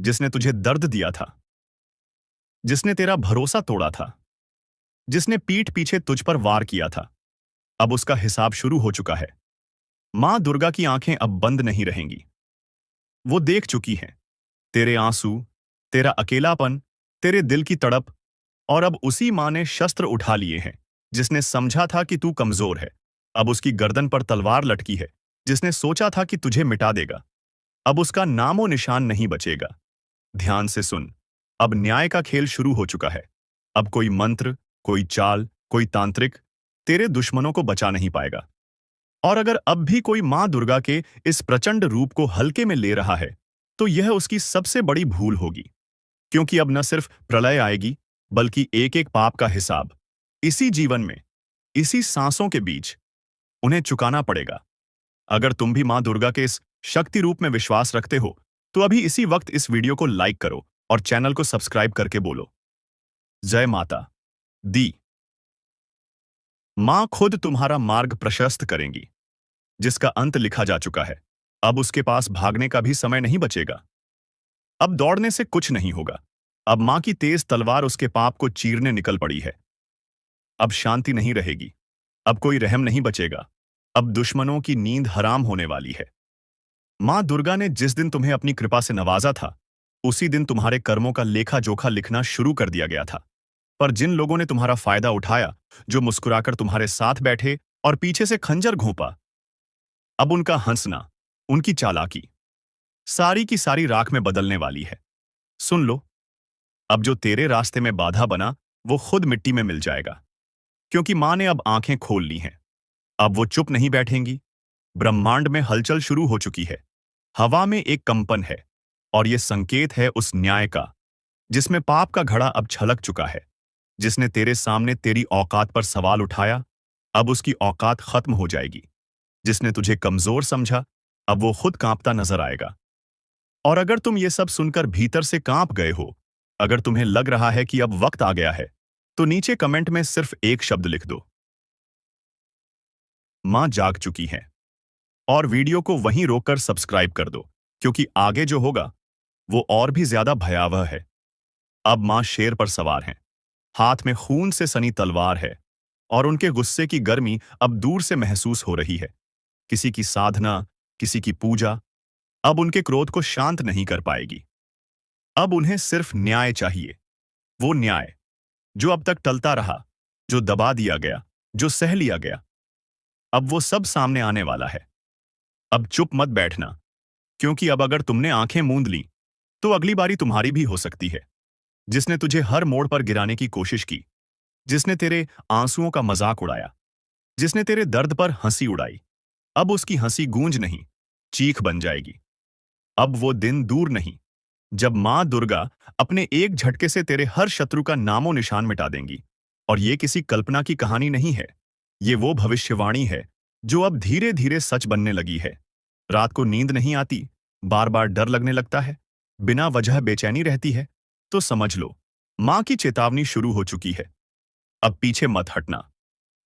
जिसने तुझे दर्द दिया था, जिसने तेरा भरोसा तोड़ा था, जिसने पीठ पीछे तुझ पर वार किया था, अब उसका हिसाब शुरू हो चुका है। मां दुर्गा की आंखें अब बंद नहीं रहेंगी। वो देख चुकी हैं तेरे आंसू, तेरा अकेलापन, तेरे दिल की तड़प। और अब उसी मां ने शस्त्र उठा लिए हैं जिसने समझा था कि तू कमजोर है। अब उसकी गर्दन पर तलवार लटकी है जिसने सोचा था कि तुझे मिटा देगा। अब उसका नामो निशान नहीं बचेगा। ध्यान से सुन, अब न्याय का खेल शुरू हो चुका है। अब कोई मंत्र, कोई चाल, कोई तांत्रिक तेरे दुश्मनों को बचा नहीं पाएगा। और अगर अब भी कोई मां दुर्गा के इस प्रचंड रूप को हल्के में ले रहा है, तो यह उसकी सबसे बड़ी भूल होगी। क्योंकि अब न सिर्फ प्रलय आएगी, बल्कि एक एक पाप का हिसाब इसी जीवन में, इसी सांसों के बीच उन्हें चुकाना पड़ेगा। अगर तुम भी मां दुर्गा के इस शक्ति रूप में विश्वास रखते हो, तो अभी इसी वक्त इस वीडियो को लाइक करो और चैनल को सब्सक्राइब करके बोलो, जय माता दी। मां खुद तुम्हारा मार्ग प्रशस्त करेंगी, जिसका अंत लिखा जा चुका है। अब उसके पास भागने का भी समय नहीं बचेगा। अब दौड़ने से कुछ नहीं होगा। अब मां की तेज तलवार उसके पाप को चीरने निकल पड़ी है। अब शांति नहीं रहेगी। अब कोई रहम नहीं बचेगा। अब दुश्मनों की नींद हराम होने वाली है। मां दुर्गा ने जिस दिन तुम्हें अपनी कृपा से नवाजा था, उसी दिन तुम्हारे कर्मों का लेखा जोखा लिखना शुरू कर दिया गया था। पर जिन लोगों ने तुम्हारा फायदा उठाया, जो मुस्कुराकर तुम्हारे साथ बैठे और पीछे से खंजर घोंपा, अब उनका हंसना, उनकी चालाकी सारी की सारी राख में बदलने वाली है। सुन लो, अब जो तेरे रास्ते में बाधा बना, वो खुद मिट्टी में मिल जाएगा। क्योंकि मां ने अब आंखें खोल ली हैं। अब वो चुप नहीं बैठेंगी। ब्रह्मांड में हलचल शुरू हो चुकी है। हवा में एक कंपन है, और ये संकेत है उस न्याय का, जिसमें पाप का घड़ा अब छलक चुका है। जिसने तेरे सामने तेरी औकात पर सवाल उठाया, अब उसकी औकात खत्म हो जाएगी। जिसने तुझे कमजोर समझा, अब वो खुद कांपता नजर आएगा। और अगर तुम ये सब सुनकर भीतर से कांप गए हो, अगर तुम्हें लग रहा है कि अब वक्त आ गया है, तो नीचे कमेंट में सिर्फ एक शब्द लिख दो, मां जाग चुकी है। और वीडियो को वहीं रोककर सब्सक्राइब कर दो, क्योंकि आगे जो होगा वो और भी ज्यादा भयावह है। अब मां शेर पर सवार हैं। हाथ में खून से सनी तलवार है, और उनके गुस्से की गर्मी अब दूर से महसूस हो रही है। किसी की साधना, किसी की पूजा अब उनके क्रोध को शांत नहीं कर पाएगी। अब उन्हें सिर्फ न्याय चाहिए। वो न्याय जो अब तक टलता रहा, जो दबा दिया गया, जो सह लिया गया, अब वो सब सामने आने वाला है। अब चुप मत बैठना, क्योंकि अब अगर तुमने आंखें मूंद ली, तो अगली बारी तुम्हारी भी हो सकती है। जिसने तुझे हर मोड़ पर गिराने की कोशिश की, जिसने तेरे आंसुओं का मजाक उड़ाया, जिसने तेरे दर्द पर हंसी उड़ाई, अब उसकी हंसी गूंज नहीं, चीख बन जाएगी। अब वो दिन दूर नहीं, जब मां दुर्गा अपने एक झटके से तेरे हर शत्रु का नामो निशान मिटा देंगी। और ये किसी कल्पना की कहानी नहीं है। ये वो भविष्यवाणी है जो अब धीरे धीरे सच बनने लगी है। रात को नींद नहीं आती, बार बार डर लगने लगता है, बिना वजह बेचैनी रहती है, तो समझ लो, मां की चेतावनी शुरू हो चुकी है। अब पीछे मत हटना।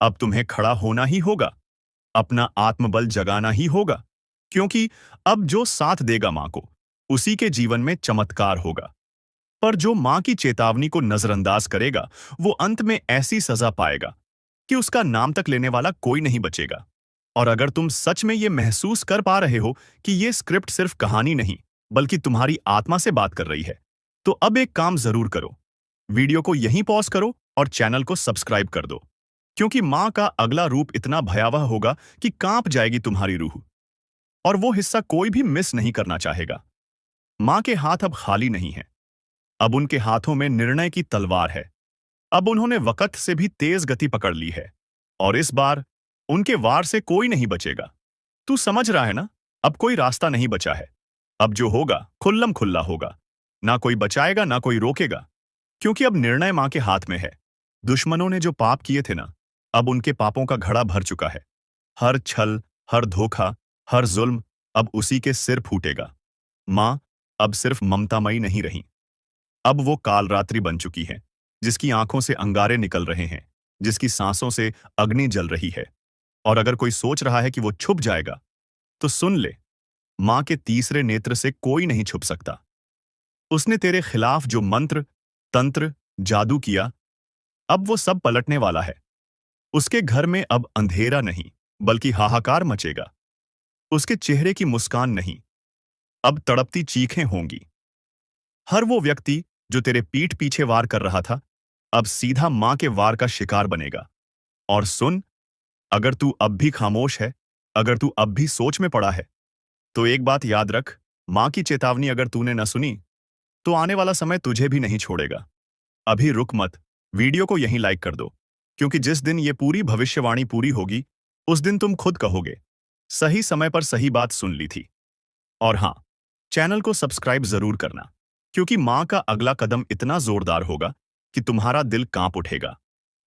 अब तुम्हें खड़ा होना ही होगा, अपना आत्मबल जगाना ही होगा। क्योंकि अब जो साथ देगा मां को, उसी के जीवन में चमत्कार होगा। पर जो मां की चेतावनी को नजरअंदाज करेगा, वो अंत में ऐसी सजा पाएगा कि उसका नाम तक लेने वाला कोई नहीं बचेगा। और अगर तुम सच में ये महसूस कर पा रहे हो कि ये स्क्रिप्ट सिर्फ कहानी नहीं, बल्कि तुम्हारी आत्मा से बात कर रही है, तो अब एक काम जरूर करो। वीडियो को यहीं पॉज करो और चैनल को सब्सक्राइब कर दो। क्योंकि मां का अगला रूप इतना भयावह होगा कि कांप जाएगी तुम्हारी रूह। और वो हिस्सा कोई भी मिस नहीं करना चाहेगा। मां के हाथ अब खाली नहीं है। अब उनके हाथों में निर्णय की तलवार है। अब उन्होंने वक़्त से भी तेज गति पकड़ ली है। और इस बार उनके वार से कोई नहीं बचेगा। तू समझ रहा है ना? अब कोई रास्ता नहीं बचा है। अब जो होगा खुल्लम खुल्ला होगा। ना कोई बचाएगा, ना कोई रोकेगा। क्योंकि अब निर्णय मां के हाथ में है। दुश्मनों ने जो पाप किए थे ना, अब उनके पापों का घड़ा भर चुका है। हर छल, हर धोखा, हर जुल्म अब उसी के सिर फूटेगा। मां अब सिर्फ ममतामयी नहीं रही। अब वो कालरात्रि बन चुकी है, जिसकी आंखों से अंगारे निकल रहे हैं, जिसकी सांसों से अग्नि जल रही है। और अगर कोई सोच रहा है कि वो छुप जाएगा, तो सुन ले, मां के तीसरे नेत्र से कोई नहीं छुप सकता। उसने तेरे खिलाफ जो मंत्र, तंत्र, जादू किया, अब वो सब पलटने वाला है। उसके घर में अब अंधेरा नहीं, बल्कि हाहाकार मचेगा। उसके चेहरे की मुस्कान नहीं, अब तड़पती चीखें होंगी। हर वो व्यक्ति जो तेरे पीठ पीछे वार कर रहा था, अब सीधा मां के वार का शिकार बनेगा। और सुन, अगर तू अब भी खामोश है, अगर तू अब भी सोच में पड़ा है, तो एक बात याद रख, मां की चेतावनी अगर तूने न सुनी, तो आने वाला समय तुझे भी नहीं छोड़ेगा। अभी रुक मत, वीडियो को यहीं लाइक कर दो, क्योंकि जिस दिन ये पूरी भविष्यवाणी पूरी होगी, उस दिन तुम खुद कहोगे, सही समय पर सही बात सुन ली थी। और हाँ, चैनल को सब्सक्राइब जरूर करना, क्योंकि मां का अगला कदम इतना जोरदार होगा कि तुम्हारा दिल कांप उठेगा,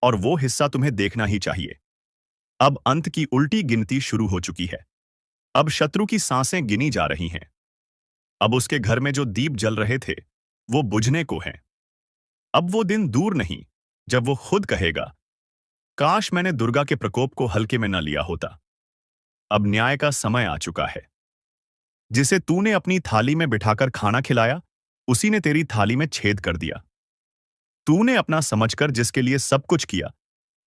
और वो हिस्सा तुम्हें देखना ही चाहिए। अब अंत की उल्टी गिनती शुरू हो चुकी है। अब शत्रु की सांसें गिनी जा रही हैं। अब उसके घर में जो दीप जल रहे थे, वो बुझने को हैं। अब वो दिन दूर नहीं, जब वो खुद कहेगा, काश मैंने दुर्गा के प्रकोप को हल्के में न लिया होता। अब न्याय का समय आ चुका है। जिसे तूने अपनी थाली में बिठाकर खाना खिलाया, उसी ने तेरी थाली में छेद कर दिया। तूने अपना समझकर जिसके लिए सब कुछ किया,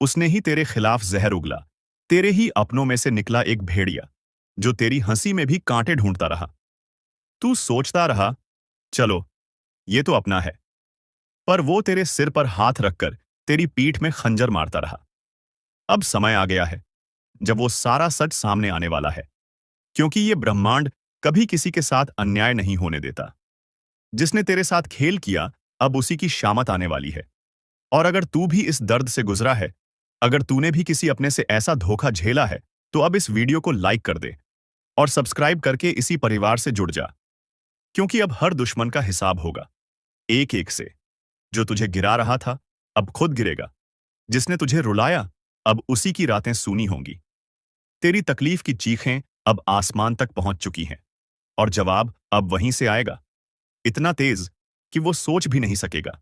उसने ही तेरे खिलाफ जहर उगला। तेरे ही अपनों में से निकला एक भेड़िया, जो तेरी हंसी में भी कांटे ढूंढता रहा। तू सोचता रहा, चलो, ये तो अपना है, पर वो तेरे सिर पर हाथ रखकर तेरी पीठ में खंजर मारता रहा। अब समय आ गया है, जब वो सारा सच सामने आने वाला है, क्योंकि ये ब्रह्मांड कभी किसी के साथ अन्याय नहीं होने देता। जिसने तेरे साथ खेल किया, अब उसी की शामत आने वाली है। और अगर तू भी इस दर्द से गुजरा है, अगर तूने भी किसी अपने से ऐसा धोखा झेला है, तो अब इस वीडियो को लाइक कर दे और सब्सक्राइब करके इसी परिवार से जुड़ जा, क्योंकि अब हर दुश्मन का हिसाब होगा, एक एक से। जो तुझे गिरा रहा था, अब खुद गिरेगा। जिसने तुझे रुलाया, अब उसी की रातें सूनी होंगी। तेरी तकलीफ की चीखें अब आसमान तक पहुंच चुकी हैं, और जवाब अब वहीं से आएगा, इतना तेज कि वो सोच भी नहीं सकेगा।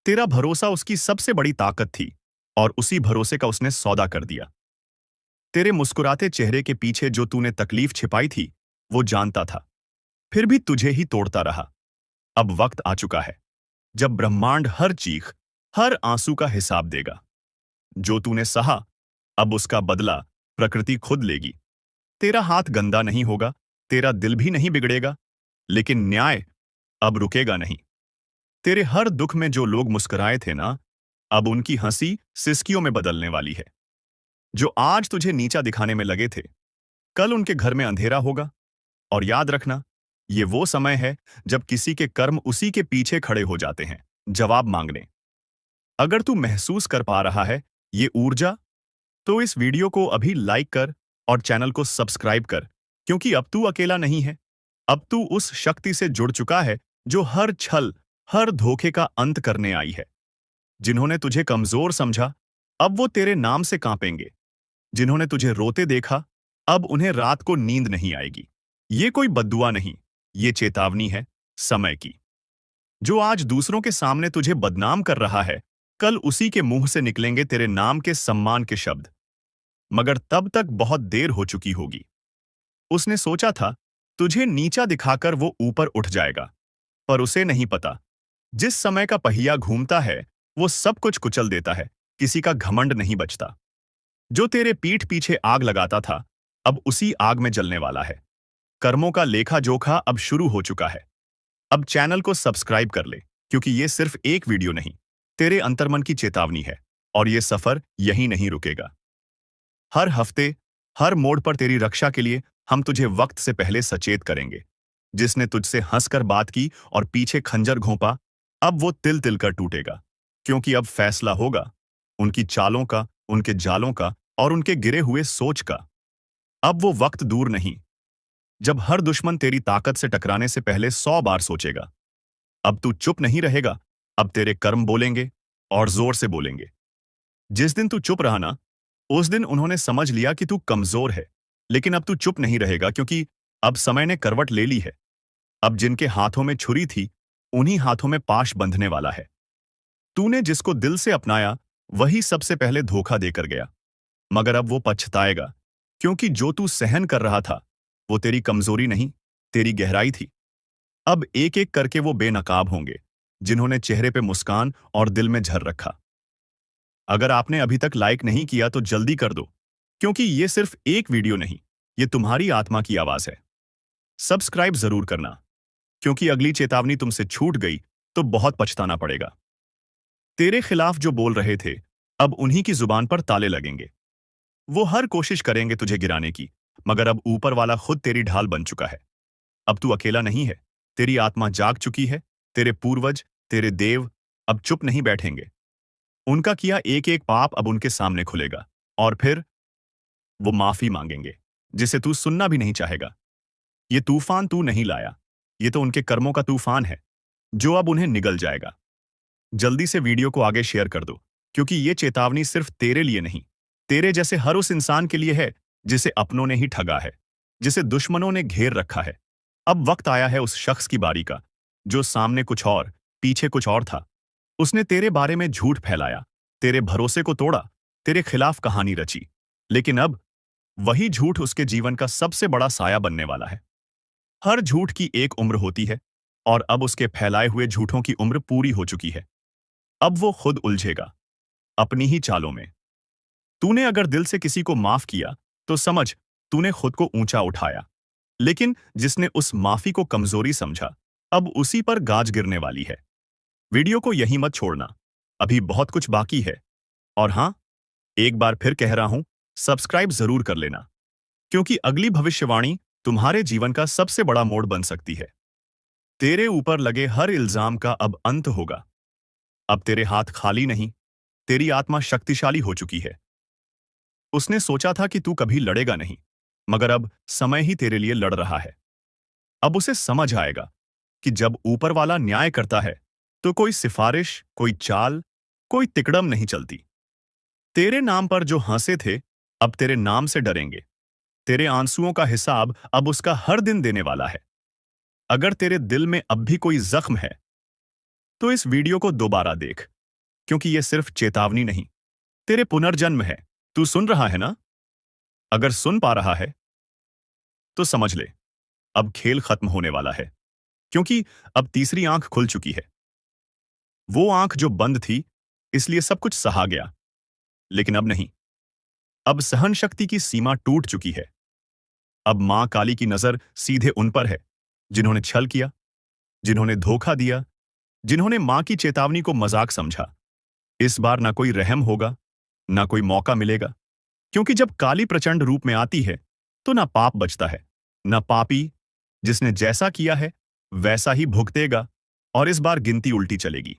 तेरा भरोसा उसकी सबसे बड़ी ताकत थी, और उसी भरोसे का उसने सौदा कर दिया। तेरे मुस्कुराते चेहरे के पीछे जो तूने तकलीफ छिपाई थी, वो जानता था, फिर भी तुझे ही तोड़ता रहा। अब वक्त आ चुका है, जब ब्रह्मांड हर चीख, हर आंसू का हिसाब देगा। जो तूने सहा, अब उसका बदला प्रकृति खुद लेगी। तेरा हाथ गंदा नहीं होगा, तेरा दिल भी नहीं बिगड़ेगा, लेकिन न्याय अब रुकेगा नहीं। तेरे हर दुख में जो लोग मुस्कुराए थे ना, अब उनकी हंसी सिसकियों में बदलने वाली है। जो आज तुझे नीचा दिखाने में लगे थे, कल उनके घर में अंधेरा होगा। और याद रखना, ये वो समय है जब किसी के कर्म उसी के पीछे खड़े हो जाते हैं, जवाब मांगने। अगर तू महसूस कर पा रहा है ये ऊर्जा, तो इस वीडियो को अभी लाइक कर और चैनल को सब्सक्राइब कर, क्योंकि अब तू अकेला नहीं है। अब तू उस शक्ति से जुड़ चुका है जो हर छल, हर धोखे का अंत करने आई है। जिन्होंने तुझे कमजोर समझा, अब वो तेरे नाम से कांपेंगे। जिन्होंने तुझे रोते देखा, अब उन्हें रात को नींद नहीं आएगी। ये कोई बद्दुआ नहीं, ये चेतावनी है समय की। जो आज दूसरों के सामने तुझे बदनाम कर रहा है, कल उसी के मुंह से निकलेंगे तेरे नाम के सम्मान के शब्द। मगर तब तक बहुत देर हो चुकी होगी। उसने सोचा था तुझे नीचा दिखाकर वो ऊपर उठ जाएगा, पर उसे नहीं पता, जिस समय का पहिया घूमता है, वो सब कुछ कुचल देता है, किसी का घमंड नहीं बचता। जो तेरे पीठ पीछे आग लगाता था, अब उसी आग में जलने वाला है। कर्मों का लेखा जोखा अब शुरू हो चुका है। अब चैनल को सब्सक्राइब कर ले, क्योंकि ये सिर्फ एक वीडियो नहीं, तेरे अंतर्मन की चेतावनी है, और ये सफर यहीं नहीं रुकेगा। हर हफ्ते, हर मोड़ पर तेरी रक्षा के लिए हम तुझे वक्त से पहले सचेत करेंगे। जिसने तुझसे हंसकर बात की और पीछे खंजर घोंपा, अब वो तिल तिल कर टूटेगा, क्योंकि अब फैसला होगा उनकी चालों का, उनके जालों का और उनके गिरे हुए सोच का। अब वो वक्त दूर नहीं, जब हर दुश्मन तेरी ताकत से टकराने से पहले 100 बार सोचेगा। अब तू चुप नहीं रहेगा, अब तेरे कर्म बोलेंगे, और जोर से बोलेंगे। जिस दिन तू चुप रहा ना, उस दिन उन्होंने समझ लिया कि तू कमजोर है। लेकिन अब तू चुप नहीं रहेगा, क्योंकि अब समय ने करवट ले ली है। अब जिनके हाथों में छुरी थी, उन्हीं हाथों में पाश बंधने वाला है। तूने जिसको दिल से अपनाया, वही सबसे पहले धोखा देकर गया। मगर अब वो पछताएगा, क्योंकि जो तू सहन कर रहा था, वो तेरी कमजोरी नहीं, तेरी गहराई थी। अब एक एक करके वो बेनकाब होंगे जिन्होंने चेहरे पे मुस्कान और दिल में झर रखा। अगर आपने अभी तक लाइक नहीं किया तो जल्दी कर दो, क्योंकि ये सिर्फ एक वीडियो नहीं, ये तुम्हारी आत्मा की आवाज है। सब्सक्राइब जरूर करना, क्योंकि अगली चेतावनी तुमसे छूट गई तो बहुत पछताना पड़ेगा। तेरे खिलाफ जो बोल रहे थे, अब उन्हीं की जुबान पर ताले लगेंगे। वो हर कोशिश करेंगे तुझे गिराने की, मगर अब ऊपर वाला खुद तेरी ढाल बन चुका है। अब तू अकेला नहीं है, तेरी आत्मा जाग चुकी है। तेरे पूर्वज, तेरे देव अब चुप नहीं बैठेंगे। उनका किया एक एक पाप अब उनके सामने खुलेगा, और फिर वो माफी मांगेंगे, जिसे तू सुनना भी नहीं चाहेगा। ये तूफान तू नहीं लाया, ये तो उनके कर्मों का तूफान है, जो अब उन्हें निगल जाएगा। जल्दी से वीडियो को आगे शेयर कर दो, क्योंकि ये चेतावनी सिर्फ तेरे लिए नहीं, तेरे जैसे हर उस इंसान के लिए है जिसे अपनों ने ही ठगा है, जिसे दुश्मनों ने घेर रखा है। अब वक्त आया है उस शख्स की बारी का, जो सामने कुछ और, पीछे कुछ और था। उसने तेरे बारे में झूठ फैलाया, तेरे भरोसे को तोड़ा, तेरे खिलाफ कहानी रची। लेकिन अब वही झूठ उसके जीवन का सबसे बड़ा साया बनने वाला है। हर झूठ की एक उम्र होती है, और अब उसके फैलाए हुए झूठों की उम्र पूरी हो चुकी है। अब वो खुद उलझेगा, अपनी ही चालों में। तूने अगर दिल से किसी को माफ किया, तो समझ तूने खुद को ऊंचा उठाया। लेकिन जिसने उस माफी को कमजोरी समझा, अब उसी पर गाज गिरने वाली है। वीडियो को यहीं मत छोड़ना, अभी बहुत कुछ बाकी है। और हां, एक बार फिर कह रहा हूं, सब्सक्राइब जरूर कर लेना, क्योंकि अगली भविष्यवाणी तुम्हारे जीवन का सबसे बड़ा मोड़ बन सकती है। तेरे ऊपर लगे हर इल्जाम का अब अंत होगा। अब तेरे हाथ खाली नहीं, तेरी आत्मा शक्तिशाली हो चुकी है। उसने सोचा था कि तू कभी लड़ेगा नहीं, मगर अब समय ही तेरे लिए लड़ रहा है। अब उसे समझ आएगा कि जब ऊपर वाला न्याय करता है, तो कोई सिफारिश, कोई चाल, कोई तिकड़म नहीं चलती। तेरे नाम पर जो हंसे थे, अब तेरे नाम से डरेंगे। तेरे आंसुओं का हिसाब अब उसका हर दिन देने वाला है। अगर तेरे दिल में अब भी कोई जख्म है, तो इस वीडियो को दोबारा देख, क्योंकि यह सिर्फ चेतावनी नहीं, तेरे पुनर्जन्म है। तू सुन रहा है ना? अगर सुन पा रहा है, तो समझ ले, अब खेल खत्म होने वाला है, क्योंकि अब तीसरी आंख खुल चुकी है। वो आंख जो बंद थी, इसलिए सब कुछ सहा गया, लेकिन अब नहीं। अब सहन शक्ति की सीमा टूट चुकी है। अब मां काली की नजर सीधे उन पर है, जिन्होंने छल किया, जिन्होंने धोखा दिया, जिन्होंने मां की चेतावनी को मजाक समझा। इस बार ना कोई रहम होगा, ना कोई मौका मिलेगा, क्योंकि जब काली प्रचंड रूप में आती है, तो ना पाप बचता है, ना पापी। जिसने जैसा किया है, वैसा ही भुगतेगा। और इस बार गिनती उल्टी चलेगी।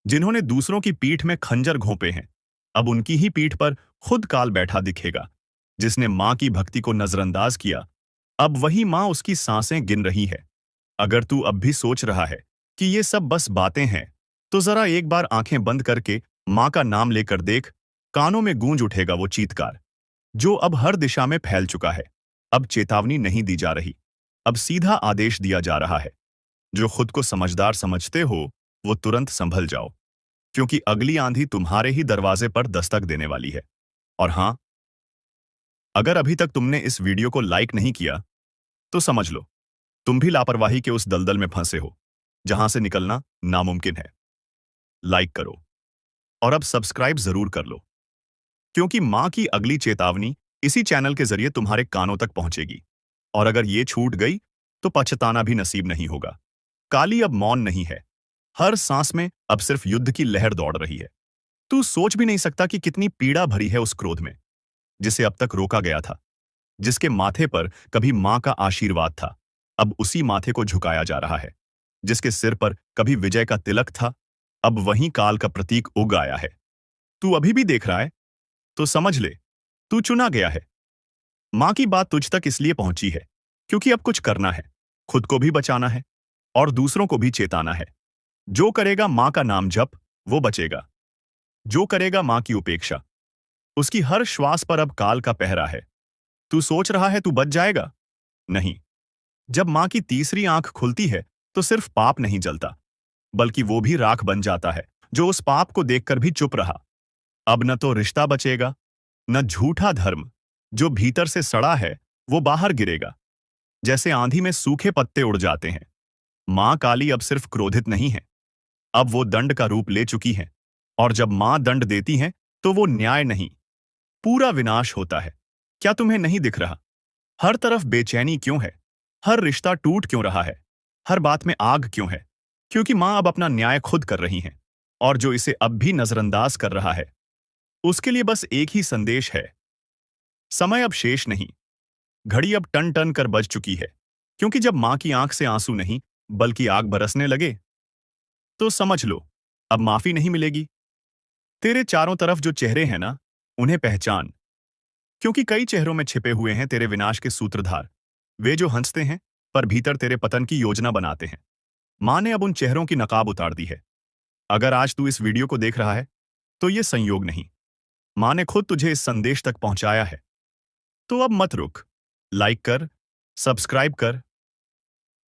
जिन्होंने दूसरों की पीठ में खंजर घोंपे हैं, अब उनकी ही पीठ पर खुद काल बैठा दिखेगा। जिसने मां की भक्ति को नजरअंदाज किया, अब वही मां उसकी सांसें गिन रही है। अगर तू अब भी सोच रहा है कि ये सब बस बातें हैं, तो जरा एक बार आंखें बंद करके मां का नाम लेकर देख। कानों में गूंज उठेगा वो चीत्कार, जो अब हर दिशा में फैल चुका है। अब चेतावनी नहीं दी जा रही, अब सीधा आदेश दिया जा रहा है। जो खुद को समझदार समझते हो, वो तुरंत संभल जाओ, क्योंकि अगली आंधी तुम्हारे ही दरवाजे पर दस्तक देने वाली है। और हां, अगर अभी तक तुमने इस वीडियो को लाइक नहीं किया, तो समझ लो, तुम भी लापरवाही के उस दलदल में फंसे हो, जहां से निकलना नामुमकिन है। लाइक करो, और अब सब्सक्राइब जरूर कर लो, क्योंकि मां की अगली चेतावनी इसी चैनल के जरिए तुम्हारे कानों तक पहुंचेगी। और अगर ये छूट गई, तो पछताना भी नसीब नहीं होगा। काली अब मौन नहीं है, हर सांस में अब सिर्फ युद्ध की लहर दौड़ रही है। तू सोच भी नहीं सकता कि कितनी पीड़ा भरी है उस क्रोध में, जिसे अब तक रोका गया था। जिसके माथे पर कभी मां का आशीर्वाद था, अब उसी माथे को झुकाया जा रहा है। जिसके सिर पर कभी विजय का तिलक था, अब वहीं काल का प्रतीक उग आया है। तू अभी भी देख रहा है, तो समझ ले, तू चुना गया है। मां की बात तुझ तक इसलिए पहुंची है, क्योंकि अब कुछ करना है, खुद को भी बचाना है, और दूसरों को भी चेताना है। जो करेगा मां का नाम जप, वो बचेगा। जो करेगा मां की उपेक्षा, उसकी हर श्वास पर अब काल का पहरा है। तू सोच रहा है तू बच जाएगा? नहीं। जब मां की तीसरी आंख खुलती है, तो सिर्फ पाप नहीं जलता, बल्कि वो भी राख बन जाता है, जो उस पाप को देखकर भी चुप रहा। अब न तो रिश्ता बचेगा, न झूठा धर्म। जो भीतर से सड़ा है, वो बाहर गिरेगा, जैसे आंधी में सूखे पत्ते उड़ जाते हैं। मां काली अब सिर्फ क्रोधित नहीं है, अब वो दंड का रूप ले चुकी है। और जब मां दंड देती हैं, तो वो न्याय नहीं, पूरा विनाश होता है। क्या तुम्हें नहीं दिख रहा? हर तरफ बेचैनी क्यों है? हर रिश्ता टूट क्यों रहा है? हर बात में आग क्यों है? क्योंकि मां अब अपना न्याय खुद कर रही हैं। और जो इसे अब भी नजरअंदाज कर रहा है, उसके लिए बस एक ही संदेश है। समय अब शेष नहीं, घड़ी अब टन टन कर बज चुकी है। क्योंकि जब मां की आंख से आंसू नहीं, बल्कि आग बरसने लगे, तो समझ लो, अब माफी नहीं मिलेगी। तेरे चारों तरफ जो चेहरे हैं ना, उन्हें पहचान। क्योंकि कई चेहरों में छिपे हुए हैं तेरे विनाश के सूत्रधार। वे जो हंसते हैं, पर भीतर तेरे पतन की योजना बनाते हैं। मां ने अब उन चेहरों की नकाब उतार दी है। अगर आज तू इस वीडियो को देख रहा है, तो ये संयोग नहीं, मां ने खुद तुझे इस संदेश तक पहुंचाया है। तो अब मत रुक, लाइक कर, सब्सक्राइब कर।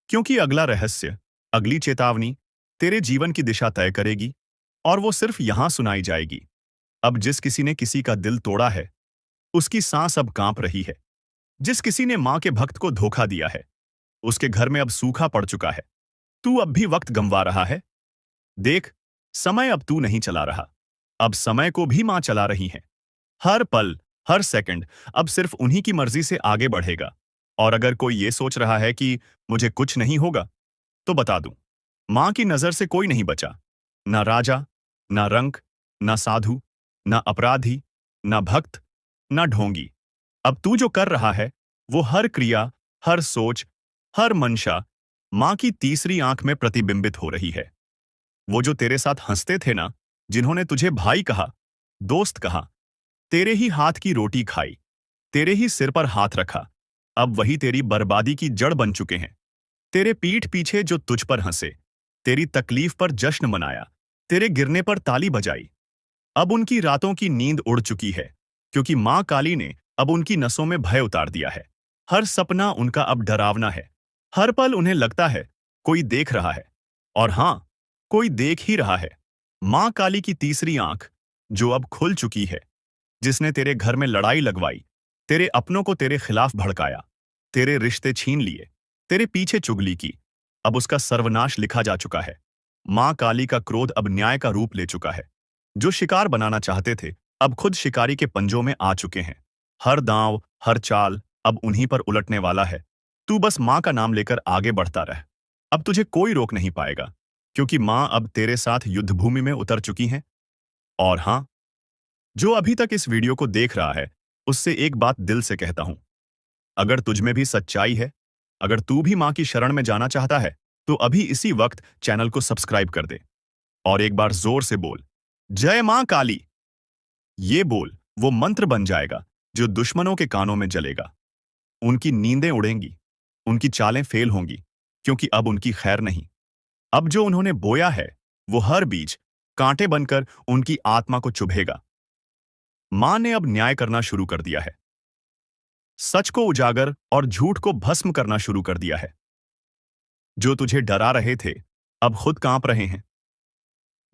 क्योंकि अगला रहस्य, अगली चेतावनी तेरे जीवन की दिशा तय करेगी। और वो सिर्फ यहां सुनाई जाएगी। अब जिस किसी ने किसी का दिल तोड़ा है, उसकी सांस अब कांप रही है। जिस किसी ने मां के भक्त को धोखा दिया है, उसके घर में अब सूखा पड़ चुका है। तू अब भी वक्त गंवा रहा है? देख, समय अब तू नहीं चला रहा, अब समय को भी मां चला रही है। हर पल, हर सेकंड अब सिर्फ उन्हीं की मर्जी से आगे बढ़ेगा। और अगर कोई ये सोच रहा है कि मुझे कुछ नहीं होगा, तो बता दूं, मां की नजर से कोई नहीं बचा। ना राजा, ना रंक, ना साधु, ना अपराधी, ना भक्त, ना ढोंगी। अब तू जो कर रहा है, वो हर क्रिया, हर सोच, हर मंशा मां की तीसरी आंख में प्रतिबिंबित हो रही है। वो जो तेरे साथ हंसते थे ना, जिन्होंने तुझे भाई कहा, दोस्त कहा, तेरे ही हाथ की रोटी खाई, तेरे ही सिर पर हाथ रखा, अब वही तेरी बर्बादी की जड़ बन चुके हैं। तेरे पीठ पीछे जो तुझ पर हंसे, तेरी तकलीफ पर जश्न मनाया, तेरे गिरने पर ताली बजाई, अब उनकी रातों की नींद उड़ चुकी है। क्योंकि मां काली ने अब उनकी नसों में भय उतार दिया है। हर सपना उनका अब डरावना है। हर पल उन्हें लगता है कोई देख रहा है। और हां, कोई देख ही रहा है। मां काली की तीसरी आंख, जो अब खुल चुकी है, जिसने तेरे घर में लड़ाई लगवाई, तेरे अपनों को तेरे खिलाफ भड़काया, तेरे रिश्ते छीन लिए, तेरे पीछे चुगली की, अब उसका सर्वनाश लिखा जा चुका है। मां काली का क्रोध अब न्याय का रूप ले चुका है। जो शिकार बनाना चाहते थे, अब खुद शिकारी के पंजों में आ चुके हैं। हर दांव, हर चाल अब उन्हीं पर उलटने वाला है। तू बस मां का नाम लेकर आगे बढ़ता रह। अब तुझे कोई रोक नहीं पाएगा। क्योंकि मां अब तेरे साथ युद्धभूमि में उतर चुकी हैं। और हां, जो अभी तक इस वीडियो को देख रहा है, उससे एक बात दिल से कहता हूं। अगर तुझ में भी सच्चाई है, अगर तू भी मां की शरण में जाना चाहता है, तो अभी इसी वक्त चैनल को सब्सक्राइब कर दे। और एक बार जोर से बोल, जय मां काली। ये बोल वो मंत्र बन जाएगा जो दुश्मनों के कानों में जलेगा। उनकी नींदें उड़ेंगी, उनकी चालें फेल होंगी, क्योंकि अब उनकी खैर नहीं। अब जो उन्होंने बोया है, वो हर बीज कांटे बनकर उनकी आत्मा को चुभेगा। मां ने अब न्याय करना शुरू कर दिया है। सच को उजागर और झूठ को भस्म करना शुरू कर दिया है। जो तुझे डरा रहे थे, अब खुद कांप रहे हैं।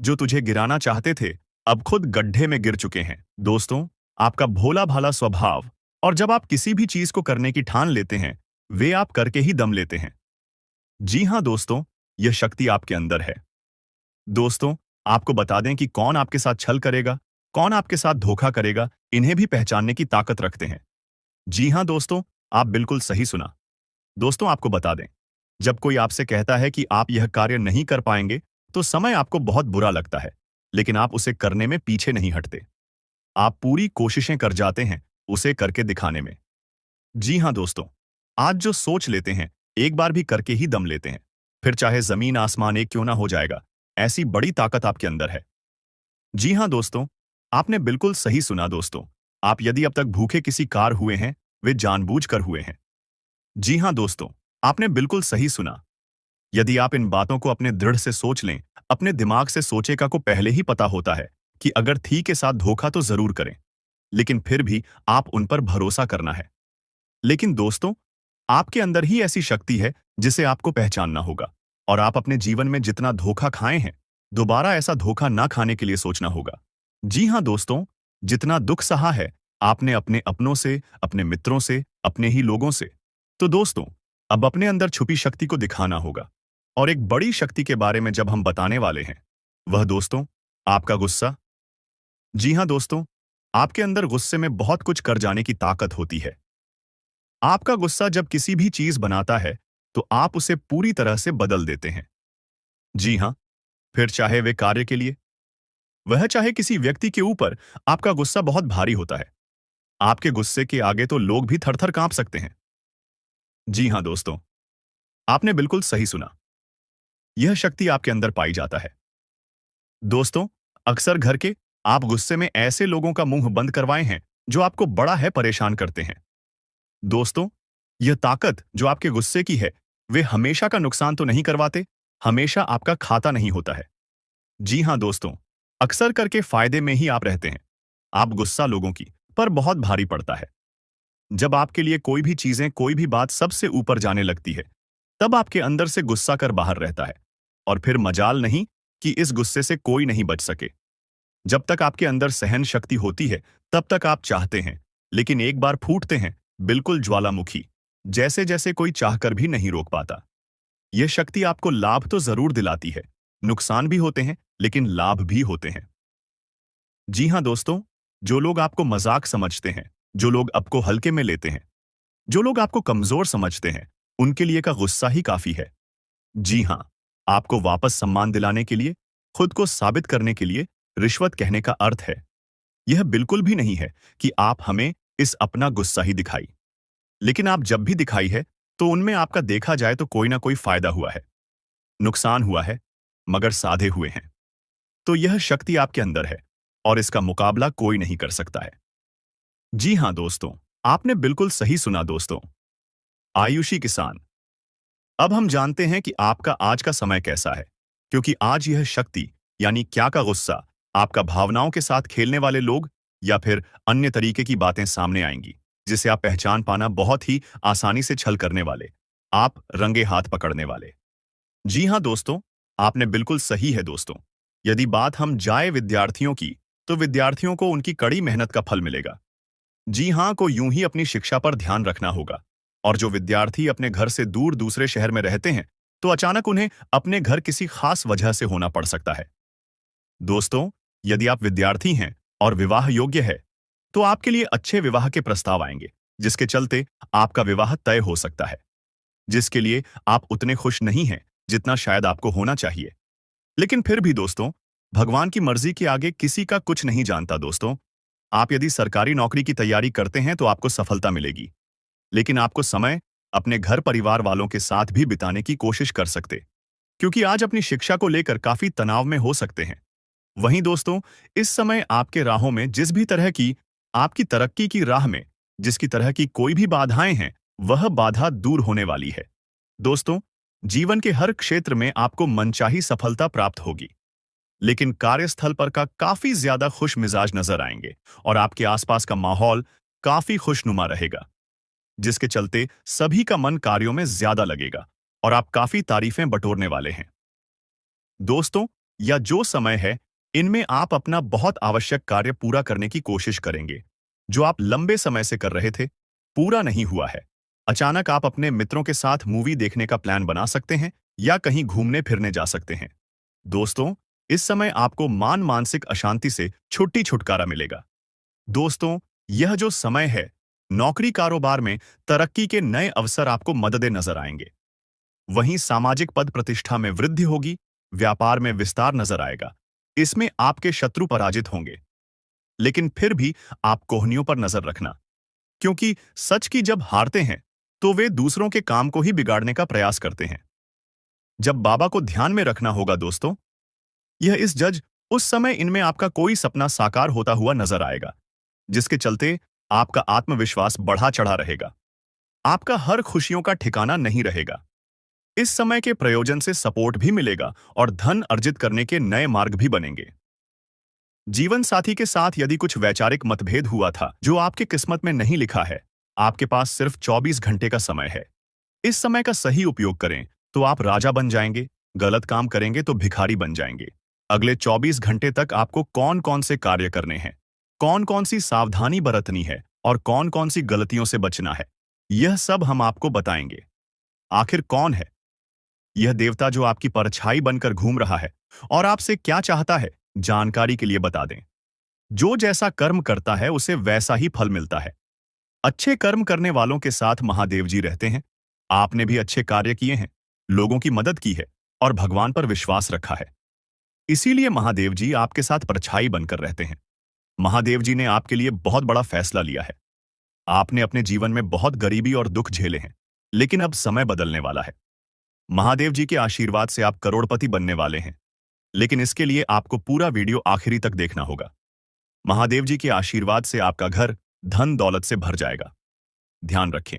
जो तुझे गिराना चाहते थे, अब खुद गड्ढे में गिर चुके हैं। दोस्तों, आपका भोला भाला स्वभाव और जब आप किसी भी चीज को करने की ठान लेते हैं, वे आप करके ही दम लेते हैं। जी हां दोस्तों, यह शक्ति आपके अंदर है। दोस्तों, आपको बता दें कि कौन आपके साथ छल करेगा, कौन आपके साथ धोखा करेगा, इन्हें भी पहचानने की ताकत रखते हैं। जी हां दोस्तों, आप बिल्कुल सही सुना। दोस्तों, आपको बता दें, जब कोई आपसे कहता है कि आप यह कार्य नहीं कर पाएंगे, तो समय आपको बहुत बुरा लगता है, लेकिन आप उसे करने में पीछे नहीं हटते। आप पूरी कोशिशें कर जाते हैं उसे करके दिखाने में। जी हां दोस्तों, आज जो सोच लेते हैं, एक बार भी करके ही दम लेते हैं। फिर चाहे जमीन आसमान एक क्यों ना हो जाएगा, ऐसी बड़ी ताकत आपके अंदर है। जी हां दोस्तों, आपने बिल्कुल सही सुना दोस्तों। आप यदि अब तक भूखे किसी कार हुए हैं, वे जानबूझकर हुए हैं। जी हां दोस्तों, आपने बिल्कुल सही सुना। यदि आप इन बातों को अपने दृढ़ से सोच लें, अपने दिमाग से सोचेगा को पहले ही पता होता है कि अगर थी के साथ धोखा तो जरूर करें, लेकिन फिर भी आप उन पर भरोसा करना है। लेकिन दोस्तों, आपके अंदर ही ऐसी शक्ति है जिसे आपको पहचानना होगा। और आप अपने जीवन में जितना धोखा खाए हैं, दोबारा ऐसा धोखा ना खाने के लिए सोचना होगा। जी हां दोस्तों, जितना दुख सहा है आपने अपने अपनों से, अपने मित्रों से, अपने ही लोगों से, तो दोस्तों, अब अपने अंदर छुपी शक्ति को दिखाना होगा। और एक बड़ी शक्ति के बारे में जब हम बताने वाले हैं, वह दोस्तों, आपका गुस्सा। जी हां दोस्तों, आपके अंदर गुस्से में बहुत कुछ कर जाने की ताकत होती है। आपका गुस्सा जब किसी भी चीज बनाता है, तो आप उसे पूरी तरह से बदल देते हैं। जी हां, फिर चाहे वे कार्य के लिए, वह चाहे किसी व्यक्ति के ऊपर, आपका गुस्सा बहुत भारी होता है। आपके गुस्से के आगे तो लोग भी थर-थर कांप सकते हैं। जी हां दोस्तों, आपने बिल्कुल सही सुना। यह शक्ति आपके अंदर पाई जाता है। दोस्तों, अक्सर घर के आप गुस्से में ऐसे लोगों का मुंह बंद करवाए हैं जो आपको बड़ा है परेशान करते हैं। दोस्तों, यह ताकत जो आपके गुस्से की है, वे हमेशा का नुकसान तो नहीं करवाते, हमेशा आपका खाता नहीं होता है। जी हां दोस्तों, अक्सर करके फायदे में ही आप रहते हैं। आप गुस्सा लोगों की पर बहुत भारी पड़ता है। जब आपके लिए कोई भी चीजें, कोई भी बात सबसे ऊपर जाने लगती है, तब आपके अंदर से गुस्सा कर बाहर रहता है। और फिर मजाल नहीं कि इस गुस्से से कोई नहीं बच सके। जब तक आपके अंदर सहन शक्ति होती है, तब तक आप चाहते हैं, लेकिन एक बार फूटते हैं, बिल्कुल ज्वालामुखी, जैसे जैसे कोई चाहकर भी नहीं रोक पाता। यह शक्ति आपको लाभ तो जरूर दिलाती है, नुकसान भी होते हैं, लेकिन लाभ भी होते हैं। जी हां दोस्तों, जो लोग आपको मजाक समझते हैं, जो लोग आपको हल्के में लेते हैं, जो लोग आपको कमजोर समझते हैं, उनके लिए का गुस्सा ही काफी है। जी हां, आपको वापस सम्मान दिलाने के लिए, खुद को साबित करने के लिए रिश्वत कहने का अर्थ है। यह बिल्कुल भी नहीं है कि आप हमें इस अपना गुस्सा ही दिखाई। लेकिन आप जब भी दिखाई है, तो उनमें आपका देखा जाए तो कोई ना कोई फायदा हुआ है, नुकसान हुआ है, मगर साधे हुए हैं। तो यह शक्ति आपके अंदर है और इसका मुकाबला कोई नहीं कर सकता है। जी हां दोस्तों, आपने बिल्कुल सही सुना दोस्तों। आयुषी किसान। अब हम जानते हैं कि आपका आज का समय कैसा है, क्योंकि आज यह शक्ति यानी क्या का गुस्सा, आपका भावनाओं के साथ खेलने वाले लोग या फिर अन्य तरीके की बातें सामने आएंगी, जिसे आप पहचान पाना बहुत ही आसानी से छल करने वाले, आप रंगे हाथ पकड़ने वाले। जी हां दोस्तों, आपने बिल्कुल सही है दोस्तों। यदि बात हम जाए विद्यार्थियों की, तो विद्यार्थियों को उनकी कड़ी मेहनत का फल मिलेगा। जी हां को यूं ही अपनी शिक्षा पर ध्यान रखना होगा। और जो विद्यार्थी अपने घर से दूर दूसरे शहर में रहते हैं, तो अचानक उन्हें अपने घर किसी खास वजह से होना पड़ सकता है। दोस्तों, यदि आप विद्यार्थी हैं और विवाह योग्य है, तो आपके लिए अच्छे विवाह के प्रस्ताव आएंगे, जिसके चलते आपका विवाह तय हो सकता है, जिसके लिए आप उतने खुश नहीं हैं जितना शायद आपको होना चाहिए। लेकिन फिर भी दोस्तों, भगवान की मर्जी के आगे किसी का कुछ नहीं जानता दोस्तों। आप यदि सरकारी नौकरी की तैयारी करते हैं तो आपको सफलता मिलेगी, लेकिन आपको समय अपने घर परिवार वालों के साथ भी बिताने की कोशिश कर सकते, क्योंकि आज अपनी शिक्षा को लेकर काफी तनाव में हो सकते हैं। वहीं दोस्तों, इस समय आपके राहों में जिस भी तरह की, आपकी तरक्की की राह में जिसकी तरह की कोई भी बाधाएं हैं, वह बाधा दूर होने वाली है। दोस्तों, जीवन के हर क्षेत्र में आपको मनचाही सफलता प्राप्त होगी, लेकिन कार्यस्थल पर का काफी ज्यादा खुश मिजाज नजर आएंगे और आपके आसपास का माहौल काफी खुशनुमा रहेगा, जिसके चलते सभी का मन कार्यों में ज्यादा लगेगा और आप काफी तारीफें बटोरने वाले हैं। दोस्तों, या जो समय है, इनमें आप अपना बहुत आवश्यक कार्य पूरा करने की कोशिश करेंगे, जो आप लंबे समय से कर रहे थे, पूरा नहीं हुआ है। अचानक आप अपने मित्रों के साथ मूवी देखने का प्लान बना सकते हैं या कहीं घूमने फिरने जा सकते हैं। दोस्तों, इस समय आपको मानसिक अशांति से छुटकारा मिलेगा। दोस्तों, यह जो समय है, नौकरी कारोबार में तरक्की के नए अवसर आपको मददें नजर आएंगे। वहीं सामाजिक पद प्रतिष्ठा में वृद्धि होगी, व्यापार में विस्तार नजर आएगा। इसमें आपके शत्रु पराजित होंगे। लेकिन फिर भी आप कोहनियों पर नजर रखना, क्योंकि सच की जब हारते हैं, तो वे दूसरों के काम को ही बिगाड़ने का प्रयास करते हैं। जब बाबा को ध्यान में रखना होगा दोस्तों, यह इस जज, उस समय इनमें आपका कोई सपना साकार होता हुआ नजर आएगा, जिसके चलते आपका आत्मविश्वास बढ़ा चढ़ा रहेगा। आपका हर खुशियों का ठिकाना नहीं रहेगा। इस समय के प्रयोजन से सपोर्ट भी मिलेगा और धन अर्जित करने के नए मार्ग भी बनेंगे। जीवन साथी के साथ यदि कुछ वैचारिक मतभेद हुआ था जो आपके किस्मत में नहीं लिखा है, आपके पास सिर्फ 24 घंटे का समय है। इस समय का सही उपयोग करें तो आप राजा बन जाएंगे, गलत काम करेंगे तो भिखारी बन जाएंगे। अगले 24 घंटे तक आपको कौन कौन से कार्य करने हैं, कौन कौन सी सावधानी बरतनी है और कौन कौन सी गलतियों से बचना है, यह सब हम आपको बताएंगे। आखिर कौन है यह देवता जो आपकी परछाई बनकर घूम रहा है और आपसे क्या चाहता है, जानकारी के लिए बता दें। जो जैसा कर्म करता है उसे वैसा ही फल मिलता है। अच्छे कर्म करने वालों के साथ महादेव जी रहते हैं। आपने भी अच्छे कार्य किए हैं, लोगों की मदद की है और भगवान पर विश्वास रखा है। इसीलिए महादेव जी आपके साथ परछाई बनकर रहते हैं। महादेव जी ने आपके लिए बहुत बड़ा फैसला लिया है। आपने अपने जीवन में बहुत गरीबी और दुख झेले हैं, लेकिन अब समय बदलने वाला है। महादेव जी के आशीर्वाद से आप करोड़पति बनने वाले हैं, लेकिन इसके लिए आपको पूरा वीडियो आखिरी तक देखना होगा। महादेव जी के आशीर्वाद से आपका घर धन दौलत से भर जाएगा। ध्यान रखें,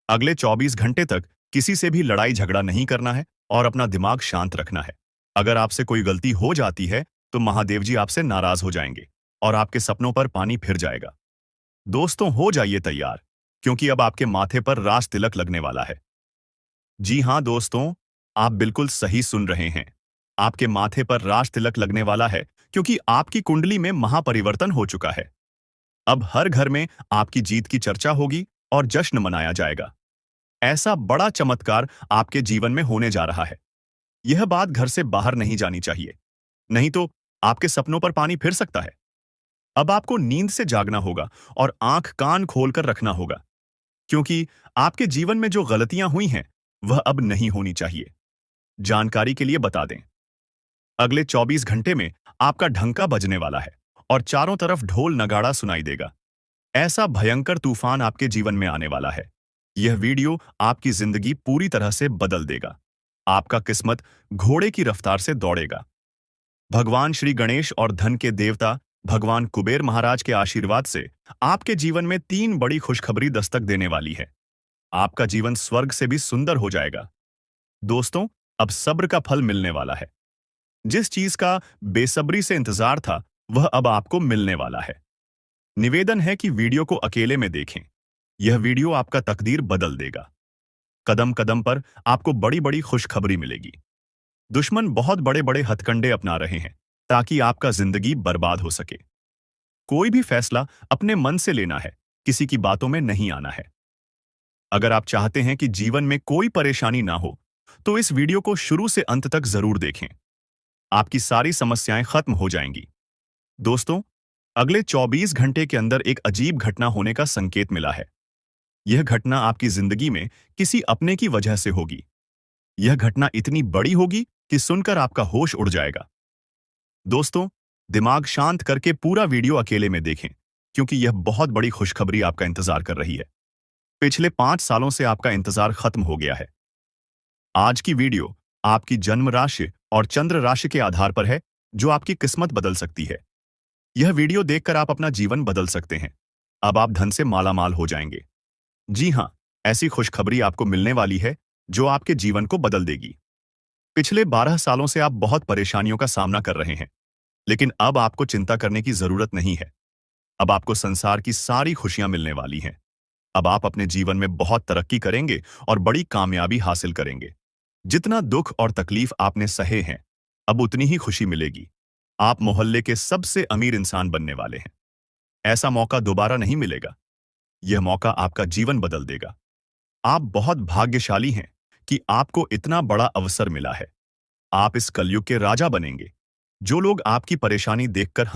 अगले 24 घंटे तक किसी से भी लड़ाई झगड़ा नहीं करना है और अपना दिमाग शांत रखना है। अगर आपसे कोई गलती हो जाती है तो महादेव जी आपसे नाराज हो जाएंगे और आपके सपनों पर पानी फिर जाएगा। दोस्तों, हो जाइए तैयार, क्योंकि अब आपके माथे पर राज तिलक लगने वाला है। जी हां दोस्तों, आप बिल्कुल सही सुन रहे हैं। आपके माथे पर राज तिलक लगने वाला है, क्योंकि आपकी कुंडली में महापरिवर्तन हो चुका है। अब हर घर में आपकी जीत की चर्चा होगी और जश्न मनाया जाएगा। ऐसा बड़ा चमत्कार आपके जीवन में होने जा रहा है। यह बात घर से बाहर नहीं जानी चाहिए, नहीं तो आपके सपनों पर पानी फिर सकता है। अब आपको नींद से जागना होगा और आंख कान खोलकर रखना होगा, क्योंकि आपके जीवन में जो गलतियां हुई हैं वह अब नहीं होनी चाहिए। जानकारी के लिए बता दें, अगले 24 घंटे में आपका ढंका बजने वाला है और चारों तरफ ढोल नगाड़ा सुनाई देगा। ऐसा भयंकर तूफान आपके जीवन में आने वाला है। यह वीडियो आपकी जिंदगी पूरी तरह से बदल देगा। आपका किस्मत घोड़े की रफ्तार से दौड़ेगा। भगवान श्री गणेश और धन के देवता भगवान कुबेर महाराज के आशीर्वाद से आपके जीवन में 3 बड़ी खुशखबरी दस्तक देने वाली है। आपका जीवन स्वर्ग से भी सुंदर हो जाएगा। दोस्तों, अब सब्र का फल मिलने वाला है। जिस चीज का बेसब्री से इंतजार था, वह अब आपको मिलने वाला है। निवेदन है कि वीडियो को अकेले में देखें। यह वीडियो आपका तकदीर बदल देगा। कदम कदम पर आपको बड़ी बड़ी खुशखबरी मिलेगी। दुश्मन बहुत बड़े बड़े हथकंडे अपना रहे हैं ताकि आपका जिंदगी बर्बाद हो सके। कोई भी फैसला अपने मन से लेना है, किसी की बातों में नहीं आना है। अगर आप चाहते हैं कि जीवन में कोई परेशानी ना हो, तो इस वीडियो को शुरू से अंत तक जरूर देखें। आपकी सारी समस्याएं खत्म हो जाएंगी। दोस्तों, अगले 24 घंटे के अंदर एक अजीब घटना होने का संकेत मिला है। यह घटना आपकी जिंदगी में किसी अपने की वजह से होगी। यह घटना इतनी बड़ी होगी कि सुनकर आपका होश उड़ जाएगा। दोस्तों, दिमाग शांत करके पूरा वीडियो अकेले में देखें, क्योंकि यह बहुत बड़ी खुशखबरी आपका इंतजार कर रही है। पिछले 5 सालों से आपका इंतजार खत्म हो गया है। आज की वीडियो आपकी जन्म राशि और चंद्र राशि के आधार पर है, जो आपकी किस्मत बदल सकती है। यह वीडियो देखकर आप अपना जीवन बदल सकते हैं। अब आप धन से मालामाल हो जाएंगे। जी हां, ऐसी खुशखबरी आपको मिलने वाली है जो आपके जीवन को बदल देगी। पिछले 12 सालों से आप बहुत परेशानियों का सामना कर रहे हैं, लेकिन अब आपको चिंता करने की जरूरत नहीं है। अब आपको संसार की सारी खुशियां मिलने वाली हैं। अब आप अपने जीवन में बहुत तरक्की करेंगे और बड़ी कामयाबी हासिल करेंगे। जितना दुख और तकलीफ आपने सहे हैं, अब उतनी ही खुशी मिलेगी। आप मोहल्ले के सबसे अमीर इंसान बनने वाले हैं। ऐसा मौका दोबारा नहीं मिलेगा। यह मौका आपका जीवन बदल देगा। आप बहुत भाग्यशाली हैं कि आपको इतना बड़ा अवसर मिला है। आप इस कलयुग के राजा बनेंगे। जो लोग आपकी परेशानी देखकर